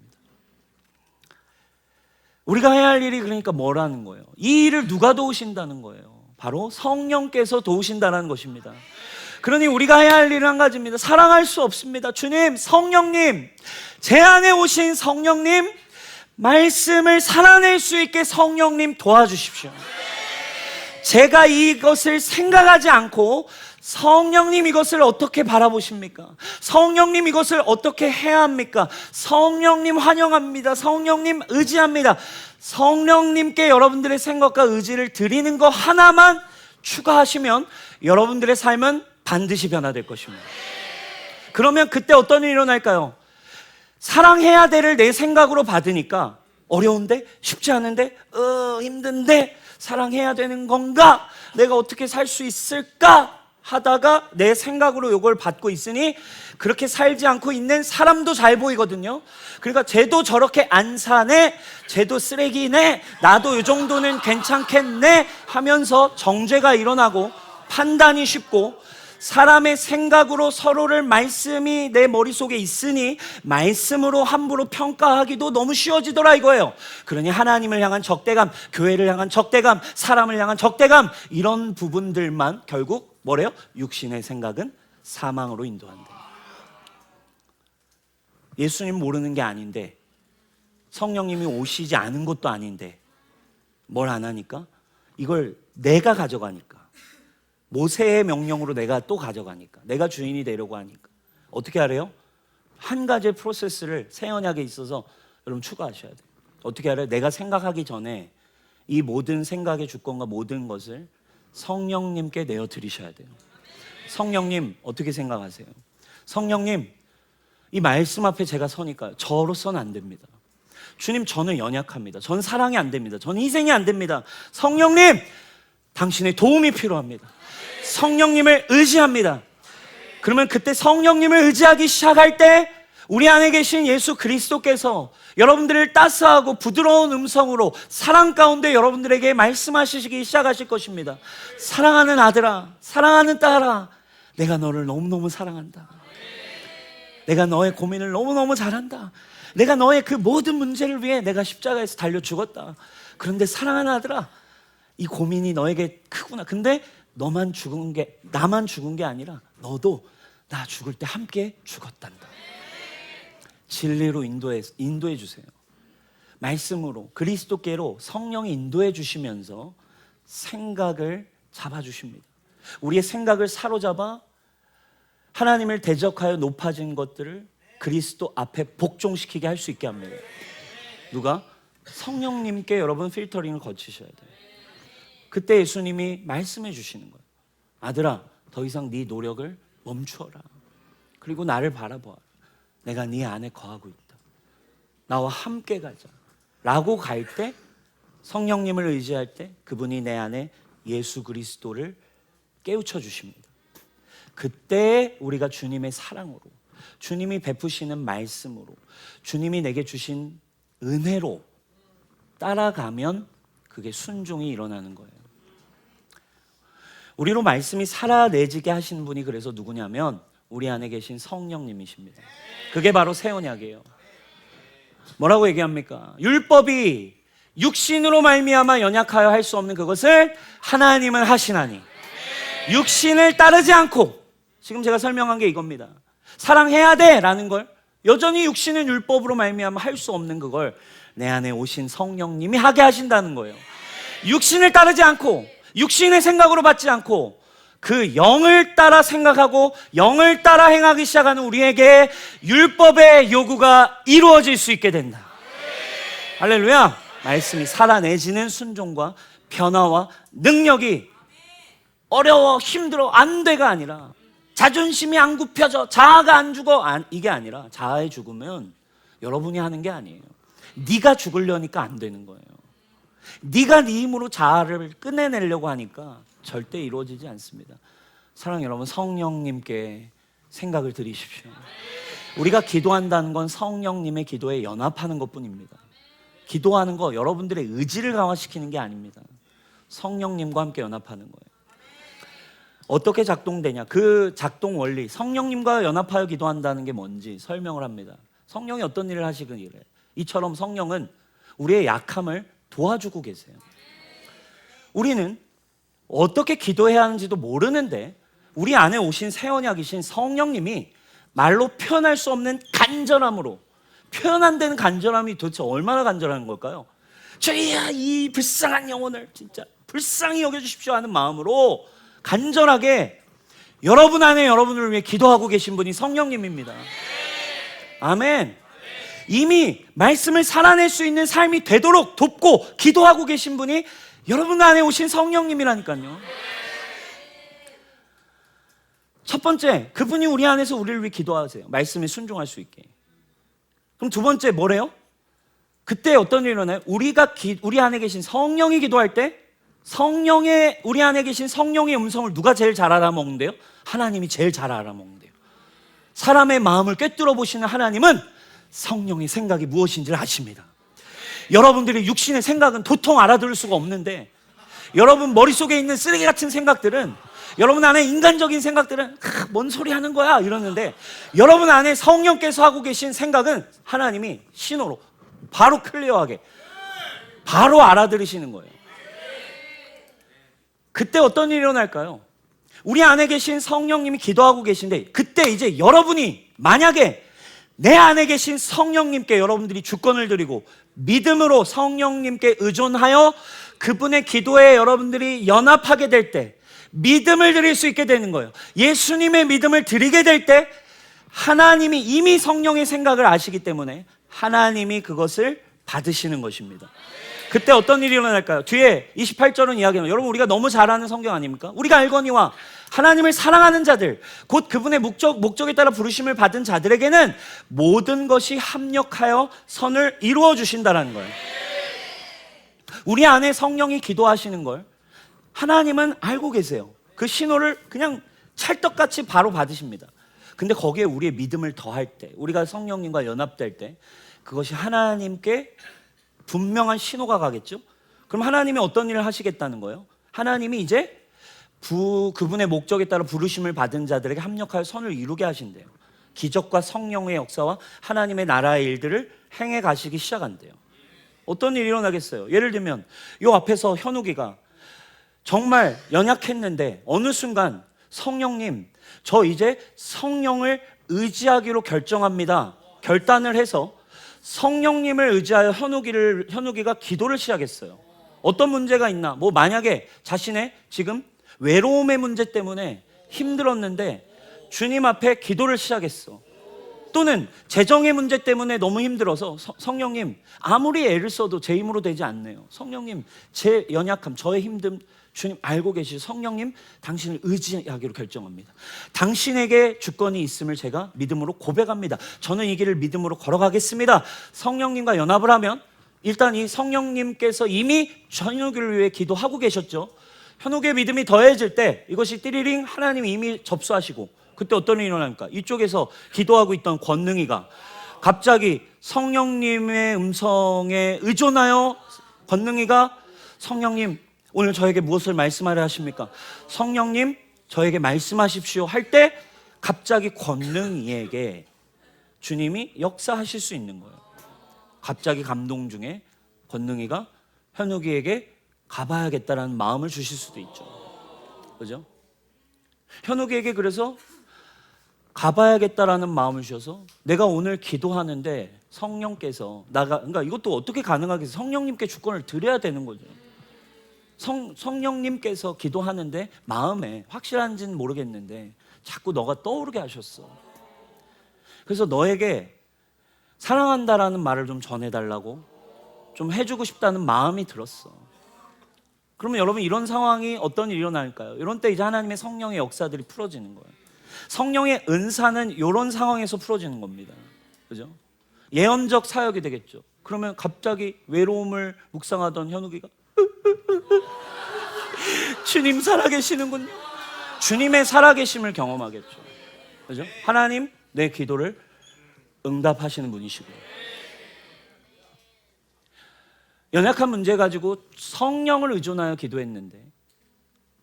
우리가 해야 할 일이 그러니까 뭐라는 거예요? 이 일을 누가 도우신다는 거예요? 바로 성령께서 도우신다는 것입니다. 그러니 우리가 해야 할 일은 한 가지입니다. 사랑할 수 없습니다. 주님, 성령님, 제 안에 오신 성령님, 말씀을 살아낼 수 있게 성령님 도와주십시오. 제가 이것을 생각하지 않고 성령님 이것을 어떻게 바라보십니까? 성령님 이것을 어떻게 해야 합니까? 성령님 환영합니다. 성령님 의지합니다. 성령님께 여러분들의 생각과 의지를 드리는 거 하나만 추가하시면 여러분들의 삶은 반드시 변화될 것입니다. 그러면 그때 어떤 일이 일어날까요? 사랑해야 될을 내 생각으로 받으니까 어려운데? 쉽지 않은데? 힘든데? 사랑해야 되는 건가? 내가 어떻게 살 수 있을까? 하다가 내 생각으로 이걸 받고 있으니 그렇게 살지 않고 있는 사람도 잘 보이거든요. 그러니까 쟤도 저렇게 안 사네, 쟤도 쓰레기네, 나도 이 정도는 괜찮겠네 하면서 정죄가 일어나고 판단이 쉽고 사람의 생각으로 서로를 말씀이 내 머릿속에 있으니 말씀으로 함부로 평가하기도 너무 쉬워지더라 이거예요. 그러니 하나님을 향한 적대감, 교회를 향한 적대감, 사람을 향한 적대감, 이런 부분들만 결국 뭐래요? 육신의 생각은 사망으로 인도한다. 예수님 모르는 게 아닌데, 성령님이 오시지 않은 것도 아닌데 뭘 안 하니까? 이걸 내가 가져가니까, 모세의 명령으로 내가 또 가져가니까, 내가 주인이 되려고 하니까 어떻게 하래요? 한 가지의 프로세스를 새 언약에 있어서 여러분 추가하셔야 돼요. 어떻게 하래요? 내가 생각하기 전에 이 모든 생각의 주권과 모든 것을 성령님께 내어드리셔야 돼요. 성령님 어떻게 생각하세요? 성령님, 이 말씀 앞에 제가 서니까 저로서는 안 됩니다. 주님, 저는 연약합니다. 전 사랑이 안 됩니다. 전 희생이 안 됩니다. 성령님, 당신의 도움이 필요합니다. 성령님을 의지합니다. 그러면 그때 성령님을 의지하기 시작할 때 우리 안에 계신 예수 그리스도께서 여러분들을 따스하고 부드러운 음성으로 사랑 가운데 여러분들에게 말씀하시기 시작하실 것입니다. 사랑하는 아들아, 사랑하는 딸아, 내가 너를 너무너무 사랑한다. 내가 너의 고민을 너무너무 잘한다. 내가 너의 그 모든 문제를 위해 내가 십자가에서 달려 죽었다. 그런데 사랑하는 아들아, 이 고민이 너에게 크구나. 근데 나만 죽은 게 아니라 너도 나 죽을 때 함께 죽었단다. 진리로 인도해 주세요. 말씀으로, 그리스도께로 성령이 인도해 주시면서 생각을 잡아주십니다. 우리의 생각을 사로잡아 하나님을 대적하여 높아진 것들을 그리스도 앞에 복종시키게 할 수 있게 합니다. 누가? 성령님께 여러분 필터링을 거치셔야 돼요. 그때 예수님이 말씀해 주시는 거예요. 아들아, 더 이상 네 노력을 멈추어라. 그리고 나를 바라보아라. 내가 네 안에 거하고 있다. 나와 함께 가자. 라고 갈 때, 성령님을 의지할 때 그분이 내 안에 예수 그리스도를 깨우쳐 주십니다. 그때 우리가 주님의 사랑으로, 주님이 베푸시는 말씀으로, 주님이 내게 주신 은혜로 따라가면 그게 순종이 일어나는 거예요. 우리로 말씀이 살아내지게 하신 분이 그래서 누구냐면 우리 안에 계신 성령님이십니다. 그게 바로 새 언약이에요. 뭐라고 얘기합니까? 율법이 육신으로 말미암아 연약하여 할 수 없는 그것을 하나님은 하시나니 육신을 따르지 않고, 지금 제가 설명한 게 이겁니다. 사랑해야 돼 라는 걸 여전히 육신은 율법으로 말미암아 할 수 없는 그걸 내 안에 오신 성령님이 하게 하신다는 거예요. 육신을 따르지 않고 육신의 생각으로 받지 않고 그 영을 따라 생각하고 영을 따라 행하기 시작하는 우리에게 율법의 요구가 이루어질 수 있게 된다. 할렐루야. 말씀이 살아내지는 순종과 변화와 능력이 어려워 힘들어 안 돼가 아니라, 자존심이 안 굽혀져 자아가 안 죽어 이게 아니라, 자아의 죽으면 여러분이 하는 게 아니에요. 네가 죽으려니까 안 되는 거예요. 네가 네 힘으로 자아를 꺼내내려고 하니까 절대 이루어지지 않습니다. 사랑하는 여러분, 성령님께 생각을 드리십시오. 우리가 기도한다는 건 성령님의 기도에 연합하는 것뿐입니다. 기도하는 거 여러분들의 의지를 강화시키는 게 아닙니다. 성령님과 함께 연합하는 거예요. 어떻게 작동되냐? 그 작동 원리, 성령님과 연합하여 기도한다는 게 뭔지 설명을 합니다. 성령이 어떤 일을 하시길래, 이처럼 성령은 우리의 약함을 도와주고 계세요. 우리는 어떻게 기도해야 하는지도 모르는데 우리 안에 오신 새 언약이신 성령님이 말로 표현할 수 없는 간절함으로, 표현 안 되는 간절함이 도대체 얼마나 간절한 걸까요? 저희야 이 불쌍한 영혼을 진짜 불쌍히 여겨주십시오 하는 마음으로 간절하게 여러분 안에 여러분을 위해 기도하고 계신 분이 성령님입니다. 아멘. 이미 말씀을 살아낼 수 있는 삶이 되도록 돕고 기도하고 계신 분이 여러분 안에 오신 성령님이라니까요. 첫 번째, 그분이 우리 안에서 우리를 위해 기도하세요. 말씀에 순종할 수 있게. 그럼 두 번째 뭐래요? 그때 어떤 일이 일어나요? 우리 안에 계신 성령이 기도할 때 우리 안에 계신 성령의 음성을 누가 제일 잘 알아먹는데요? 하나님이 제일 잘 알아먹는데요. 사람의 마음을 꿰뚫어 보시는 하나님은 성령의 생각이 무엇인지를 아십니다. 여러분들이 육신의 생각은 도통 알아들을 수가 없는데, 여러분 머릿속에 있는 쓰레기 같은 생각들은, 여러분 안에 인간적인 생각들은 뭔 소리 하는 거야 이러는데, 여러분 안에 성령께서 하고 계신 생각은 하나님이 신호로 바로 클리어하게 바로 알아들으시는 거예요. 그때 어떤 일이 일어날까요? 우리 안에 계신 성령님이 기도하고 계신데, 그때 이제 여러분이 만약에 내 안에 계신 성령님께 여러분들이 주권을 드리고 믿음으로 성령님께 의존하여 그분의 기도에 여러분들이 연합하게 될 때 믿음을 드릴 수 있게 되는 거예요. 예수님의 믿음을 드리게 될 때 하나님이 이미 성령의 생각을 아시기 때문에 하나님이 그것을 받으시는 것입니다. 그때 어떤 일이 일어날까요? 뒤에 28절은 이야기합니다. 여러분, 우리가 너무 잘 아는 성경 아닙니까? 우리가 알거니와 하나님을 사랑하는 자들, 곧 그분의 목적에 따라 부르심을 받은 자들에게는 모든 것이 합력하여 선을 이루어 주신다라는 거예요. 우리 안에 성령이 기도하시는 걸 하나님은 알고 계세요. 그 신호를 그냥 찰떡같이 바로 받으십니다. 근데 거기에 우리의 믿음을 더할 때, 우리가 성령님과 연합될 때 그것이 하나님께 분명한 신호가 가겠죠. 그럼 하나님이 어떤 일을 하시겠다는 거예요? 하나님이 이제 그분의 목적에 따라 부르심을 받은 자들에게 합력하여 선을 이루게 하신대요. 기적과 성령의 역사와 하나님의 나라의 일들을 행해 가시기 시작한대요. 어떤 일이 일어나겠어요? 예를 들면 요 앞에서 현욱이가 정말 연약했는데 어느 순간 성령님, 저 이제 성령을 의지하기로 결정합니다. 결단을 해서 성령님을 의지하여 현욱이가 기도를 시작했어요. 어떤 문제가 있나? 만약에 자신의 지금 외로움의 문제 때문에 힘들었는데 주님 앞에 기도를 시작했어. 또는 재정의 문제 때문에 너무 힘들어서 성령님, 아무리 애를 써도 제 힘으로 되지 않네요. 성령님, 제 연약함, 저의 힘듦 주님 알고 계시죠? 성령님, 당신을 의지하기로 결정합니다. 당신에게 주권이 있음을 제가 믿음으로 고백합니다. 저는 이 길을 믿음으로 걸어가겠습니다. 성령님과 연합을 하면 일단 이 성령님께서 이미 현욱을 위해 기도하고 계셨죠. 현욱의 믿음이 더해질 때 이것이 띠리링 하나님이 이미 접수하시고, 그때 어떤 일이 일어납니까? 이쪽에서 기도하고 있던 권능이가 갑자기 성령님의 음성에 의존하여 권능이가 성령님 오늘 저에게 무엇을 말씀하려 하십니까? 성령님 저에게 말씀하십시오 할 때 갑자기 권능이에게 주님이 역사하실 수 있는 거예요. 갑자기 감동 중에 권능이가 현욱이에게 가봐야겠다라는 마음을 주실 수도 있죠. 그죠? 현욱이에게 그래서 가봐야겠다라는 마음을 주셔서 내가 오늘 기도하는데 성령께서 그러니까 이것도 어떻게 가능하겠어요? 성령님께 주권을 드려야 되는 거죠. 성령님께서 기도하는데 마음에 확실한지는 모르겠는데 자꾸 너가 떠오르게 하셨어. 그래서 너에게 사랑한다라는 말을 좀 전해달라고 좀 해주고 싶다는 마음이 들었어. 그러면 여러분 이런 상황이 어떤 일이 일어날까요? 이런 때 이제 하나님의 성령의 역사들이 풀어지는 거예요. 성령의 은사는 이런 상황에서 풀어지는 겁니다. 그죠? 예언적 사역이 되겠죠. 그러면 갑자기 외로움을 묵상하던 현욱이가 주님 살아계시는군요. 주님의 살아계심을 경험하겠죠. 그죠? 하나님 내 기도를 응답하시는 분이시고요. 연약한 문제 가지고 성령을 의존하여 기도했는데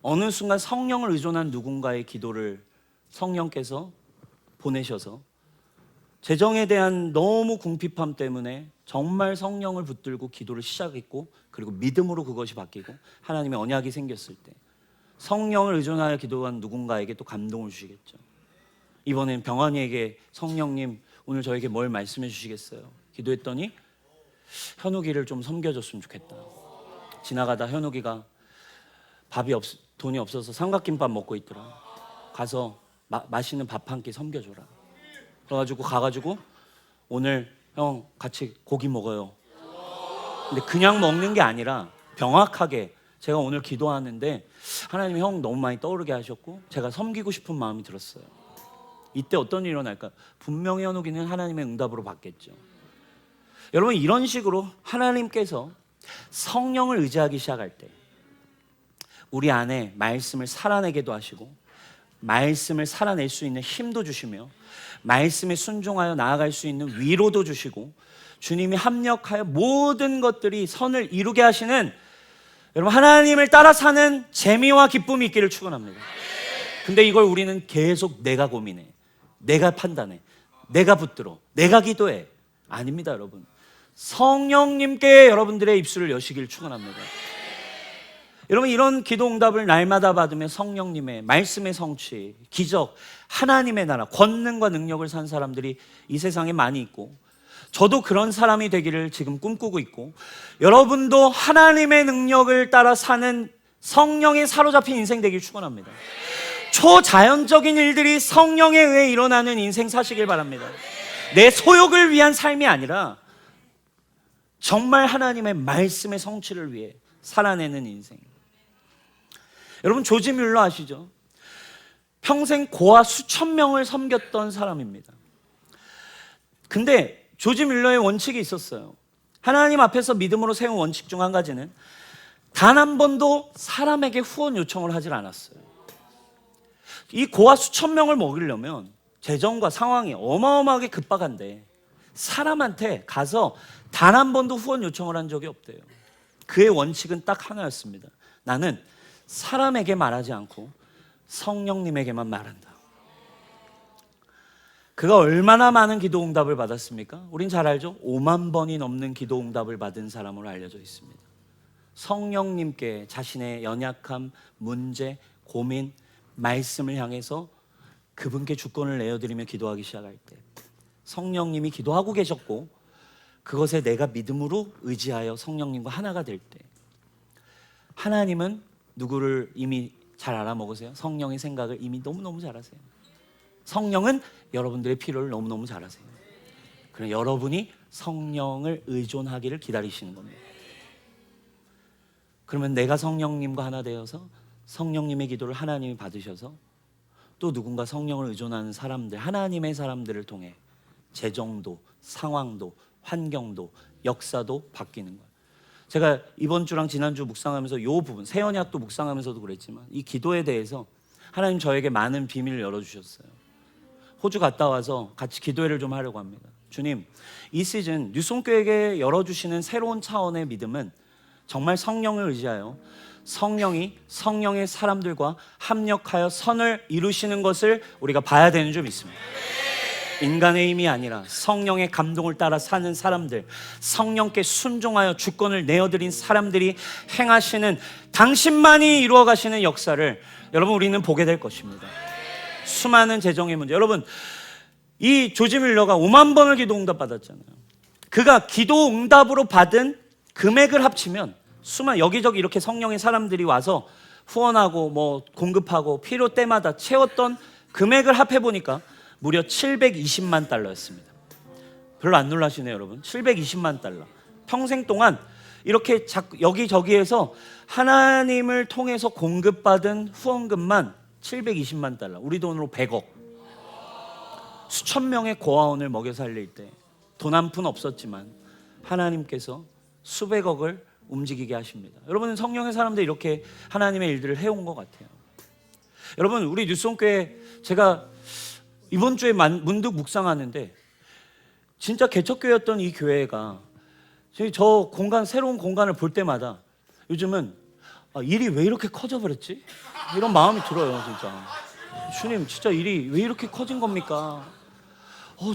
어느 순간 성령을 의존한 누군가의 기도를 성령께서 보내셔서 재정에 대한 너무 궁핍함 때문에 정말 성령을 붙들고 기도를 시작했고 그리고 믿음으로 그것이 바뀌고 하나님의 언약이 생겼을 때 성령을 의존하여 기도한 누군가에게 또 감동을 주시겠죠. 이번엔 병환이에게 성령님 오늘 저에게 뭘 말씀해 주시겠어요? 기도했더니 현욱이를 좀 섬겨줬으면 좋겠다. 지나가다 현욱이가 돈이 없어서 삼각김밥 먹고 있더라. 가서 맛있는 밥 한 끼 섬겨줘라. 그래가지고 가가지고 오늘 형 같이 고기 먹어요. 근데 그냥 먹는 게 아니라 명확하게 제가 오늘 기도하는데 하나님이 형 너무 많이 떠오르게 하셨고 제가 섬기고 싶은 마음이 들었어요. 이때 어떤 일이 일어날까요? 분명히 현욱이는 하나님의 응답으로 받겠죠. 여러분 이런 식으로 하나님께서 성령을 의지하기 시작할 때 우리 안에 말씀을 살아내게도 하시고 말씀을 살아낼 수 있는 힘도 주시며 말씀에 순종하여 나아갈 수 있는 위로도 주시고 주님이 합력하여 모든 것들이 선을 이루게 하시는 여러분 하나님을 따라 사는 재미와 기쁨이 있기를 축원합니다. 근데 이걸 우리는 계속 내가 고민해, 내가 판단해, 내가 붙들어, 내가 기도해. 아닙니다 여러분. 성령님께 여러분들의 입술을 여시길 축원합니다. 여러분 이런 기도 응답을 날마다 받으며 성령님의 말씀의 성취, 기적, 하나님의 나라, 권능과 능력을 산 사람들이 이 세상에 많이 있고 저도 그런 사람이 되기를 지금 꿈꾸고 있고 여러분도 하나님의 능력을 따라 사는 성령에 사로잡힌 인생 되길 축원합니다. 초자연적인 일들이 성령에 의해 일어나는 인생 사시길 바랍니다. 내 소욕을 위한 삶이 아니라 정말 하나님의 말씀의 성취를 위해 살아내는 인생. 여러분 조지 뮬러 아시죠? 평생 고아 수천 명을 섬겼던 사람입니다. 근데 조지 뮬러의 원칙이 있었어요. 하나님 앞에서 믿음으로 세운 원칙 중 한 가지는 단 한 번도 사람에게 후원 요청을 하질 않았어요. 이 고아 수천 명을 먹이려면 재정과 상황이 어마어마하게 급박한데 사람한테 가서 단 한 번도 후원 요청을 한 적이 없대요. 그의 원칙은 딱 하나였습니다. 나는 사람에게 말하지 않고 성령님에게만 말한다. 그가 얼마나 많은 기도 응답을 받았습니까? 우린 잘 알죠? 5만 번이 넘는 기도 응답을 받은 사람으로 알려져 있습니다. 성령님께 자신의 연약함, 문제, 고민, 말씀을 향해서 그분께 주권을 내어드리며 기도하기 시작할 때 성령님이 기도하고 계셨고 그것에 내가 믿음으로 의지하여 성령님과 하나가 될 때 하나님은 누구를 이미 잘 알아먹으세요? 성령의 생각을 이미 너무너무 잘 아세요. 성령은 여러분들의 필요를 너무너무 잘 아세요. 그럼 여러분이 성령을 의존하기를 기다리시는 겁니다. 그러면 내가 성령님과 하나 되어서 성령님의 기도를 하나님이 받으셔서 또 누군가 성령을 의존하는 사람들, 하나님의 사람들을 통해 재정도, 상황도, 환경도, 역사도 바뀌는 거예요. 제가 이번 주랑 지난주 묵상하면서 이 부분, 새 언약도 묵상하면서도 그랬지만 이 기도에 대해서 하나님 저에게 많은 비밀을 열어주셨어요. 호주 갔다 와서 같이 기도회를 좀 하려고 합니다. 주님, 이 시즌 뉴송교회에게 열어주시는 새로운 차원의 믿음은 정말 성령을 의지하여 성령이 성령의 사람들과 합력하여 선을 이루시는 것을 우리가 봐야 되는 줄 믿습니다. 인간의 힘이 아니라 성령의 감동을 따라 사는 사람들, 성령께 순종하여 주권을 내어드린 사람들이 행하시는, 당신만이 이루어 가시는 역사를 여러분 우리는 보게 될 것입니다. 수많은 재정의 문제, 여러분 이 조지 밀러가 5만 번을 기도 응답 받았잖아요. 그가 기도 응답으로 받은 금액을 합치면 여기저기 이렇게 성령의 사람들이 와서 후원하고 뭐 공급하고 필요 때마다 채웠던 금액을 합해 보니까 무려 720만 달러였습니다. 별로 안 놀라시네요, 여러분. 720만 달러. 평생 동안 이렇게 여기저기에서 하나님을 통해서 공급받은 후원금만 720만 달러. 우리 돈으로 100억. 수천 명의 고아원을 먹여 살릴 때 돈 한 푼 없었지만 하나님께서 수백억을 움직이게 하십니다. 여러분은 성령의 사람들 이렇게 하나님의 일들을 해온 것 같아요. 여러분 우리 뉴스홈교회 제가 이번 주에 문득 묵상하는데 진짜 개척교회였던 이 교회가 저 공간, 새로운 공간을 볼 때마다 요즘은 일이 왜 이렇게 커져버렸지? 이런 마음이 들어요. 진짜 주님, 진짜 일이 왜 이렇게 커진 겁니까?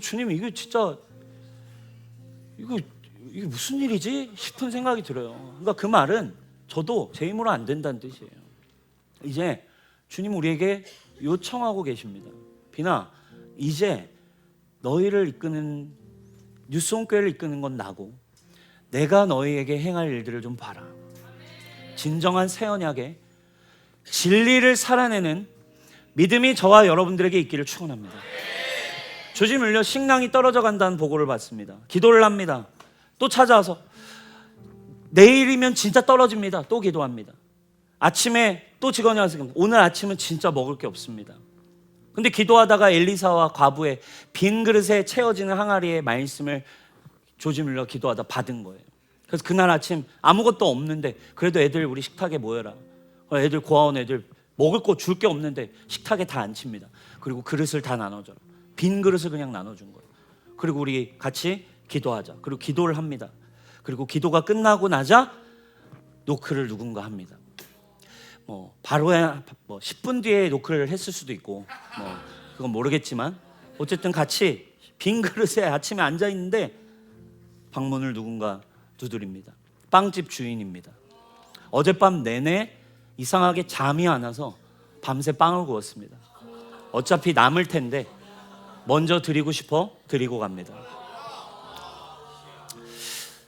주님, 이게 진짜 이게 무슨 일이지? 싶은 생각이 들어요. 그러니까 그 말은 저도 제 힘으로 안 된다는 뜻이에요. 이제 주님 우리에게 요청하고 계십니다. 비나, 이제 너희를 이끄는, 뉴스홈교회를 이끄는 건 나고 내가 너희에게 행할 일들을 좀 봐라. 진정한 새 언약의 진리를 살아내는 믿음이 저와 여러분들에게 있기를 축원합니다. 조지 밀러 식량이 떨어져 간다는 보고를 받습니다. 기도를 합니다. 또 찾아와서 내일이면 진짜 떨어집니다. 또 기도합니다. 아침에 또 직원이 와서 오늘 아침은 진짜 먹을 게 없습니다. 근데 기도하다가 엘리사와 과부의 빈 그릇에 채워지는 항아리의 말씀을 조지 밀러 기도하다 받은 거예요. 그래서 그날 아침 아무것도 없는데 그래도 애들 우리 식탁에 모여라. 애들 고아원 애들 먹을 거 줄 게 없는데 식탁에 다 앉힙니다. 그리고 그릇을 다 나눠줘라. 빈 그릇을 그냥 나눠준 거예요. 그리고 우리 같이 기도하자. 그리고 기도를 합니다. 그리고 기도가 끝나고 나자 노크를 누군가 합니다. 바로 10분 뒤에 노크를 했을 수도 있고 그건 모르겠지만 어쨌든 같이 빈 그릇에 아침에 앉아 있는데 방문을 누군가 두드립니다. 빵집 주인입니다. 어젯밤 내내 이상하게 잠이 안 와서 밤새 빵을 구웠습니다. 어차피 남을 텐데 먼저 드리고 싶어 드리고 갑니다.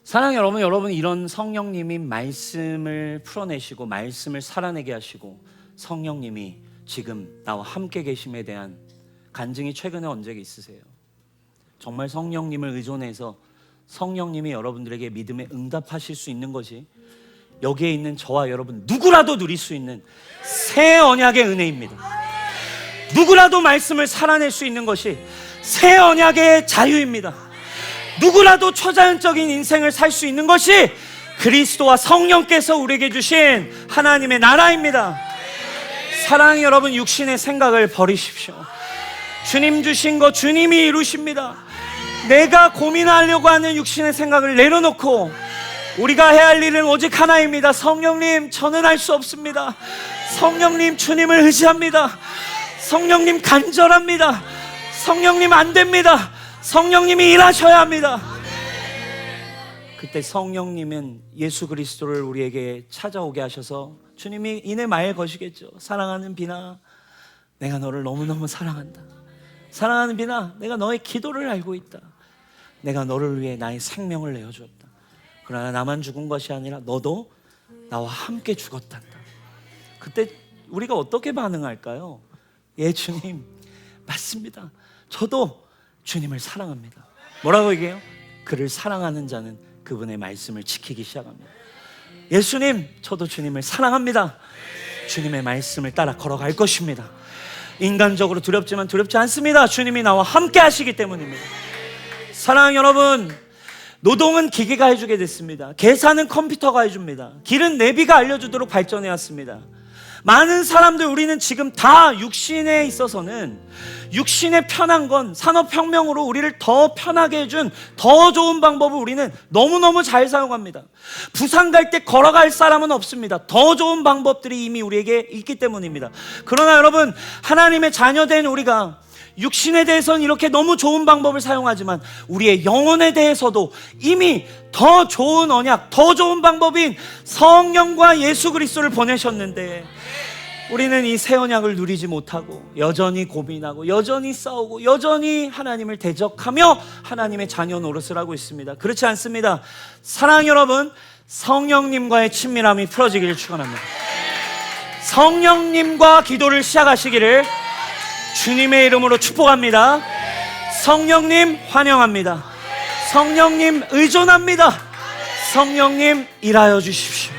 사랑하는 여러분 이런 성령님이 말씀을 풀어내시고 말씀을 살아내게 하시고 성령님이 지금 나와 함께 계심에 대한 간증이 최근에 언제 있으세요? 정말 성령님을 의존해서 성령님이 여러분들에게 믿음에 응답하실 수 있는 것이 여기에 있는 저와 여러분 누구라도 누릴 수 있는 새 언약의 은혜입니다. 누구라도 말씀을 살아낼 수 있는 것이 새 언약의 자유입니다. 누구라도 초자연적인 인생을 살 수 있는 것이 그리스도와 성령께서 우리에게 주신 하나님의 나라입니다. 사랑하는 여러분, 육신의 생각을 버리십시오. 주님 주신 거 주님이 이루십니다. 내가 고민하려고 하는 육신의 생각을 내려놓고 우리가 해야 할 일은 오직 하나입니다. 성령님, 저는 할 수 없습니다. 성령님, 주님을 의지합니다. 성령님, 간절합니다. 성령님, 안 됩니다. 성령님이 일하셔야 합니다. 그때 성령님은 예수 그리스도를 우리에게 찾아오게 하셔서 주님이 이내 말 거시겠죠. 사랑하는 비나, 내가 너를 너무너무 사랑한다. 사랑하는 비나, 내가 너의 기도를 알고 있다. 내가 너를 위해 나의 생명을 내어주었다. 그러나 나만 죽은 것이 아니라 너도 나와 함께 죽었단다. 그때 우리가 어떻게 반응할까요? 예, 주님, 맞습니다. 저도 주님을 사랑합니다. 뭐라고 얘기해요? 그를 사랑하는 자는 그분의 말씀을 지키기 시작합니다. 예수님, 저도 주님을 사랑합니다. 주님의 말씀을 따라 걸어갈 것입니다. 인간적으로 두렵지만 두렵지 않습니다. 주님이 나와 함께 하시기 때문입니다. 사랑하는 여러분, 노동은 기계가 해주게 됐습니다. 계산은 컴퓨터가 해줍니다. 길은 내비가 알려주도록 발전해 왔습니다. 많은 사람들, 우리는 지금 다 육신에 있어서는 육신의 편한 건 산업혁명으로 우리를 더 편하게 해준 더 좋은 방법을 우리는 너무너무 잘 사용합니다. 부산 갈 때 걸어갈 사람은 없습니다. 더 좋은 방법들이 이미 우리에게 있기 때문입니다. 그러나 여러분, 하나님의 자녀된 우리가 육신에 대해서는 이렇게 너무 좋은 방법을 사용하지만 우리의 영혼에 대해서도 이미 더 좋은 언약, 더 좋은 방법인 성령과 예수 그리스도를 보내셨는데 우리는 이 새 언약을 누리지 못하고 여전히 고민하고 여전히 싸우고 여전히 하나님을 대적하며 하나님의 자녀 노릇을 하고 있습니다. 그렇지 않습니다. 사랑하는 여러분, 성령님과의 친밀함이 풀어지기를 축원합니다. 성령님과 기도를 시작하시기를 주님의 이름으로 축복합니다. 성령님 환영합니다. 성령님 의존합니다. 성령님 일하여 주십시오.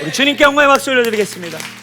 우리 주님께 영광의 박수 올려드리겠습니다.